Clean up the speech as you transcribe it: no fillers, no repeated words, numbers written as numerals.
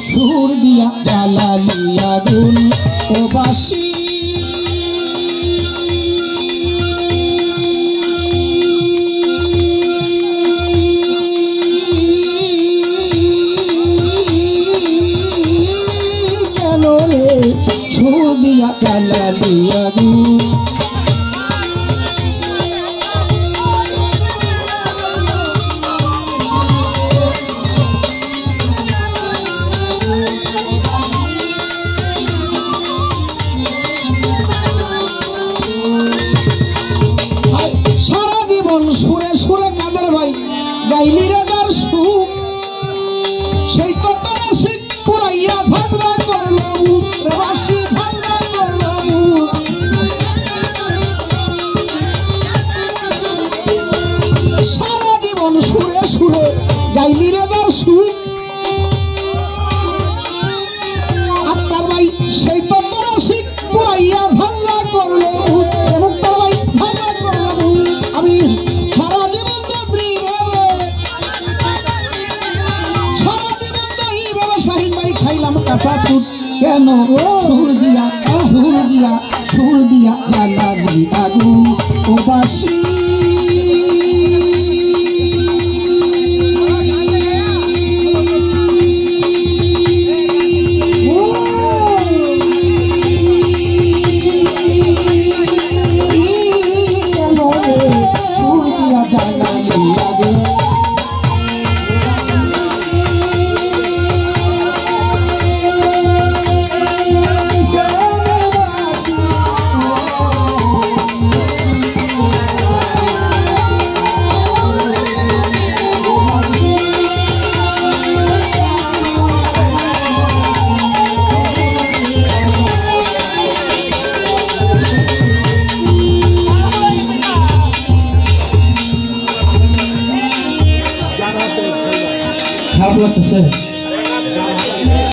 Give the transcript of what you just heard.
সুর দিয়া জ্বালালি আগুন ও বাসি কেন রে সুর দিয়া জ্বালালি আগুন সুরে সুরে কাদের ভাই গাইলি রে তার সুখ সেই তো তোরা শিখ পুরাইয়া ঝগড়া করলো বাসি ঝগড়া করলো সারা জীবন সুরে সুরে গাইলি রে তার সুখ আপনার ভাই সেই তো তোরা শিখ পুরাইয়া ঝগড়া করলো কেন সুর দিয়া জ্বালালি আগুন ও বাসি খারাপ লাগতেছে।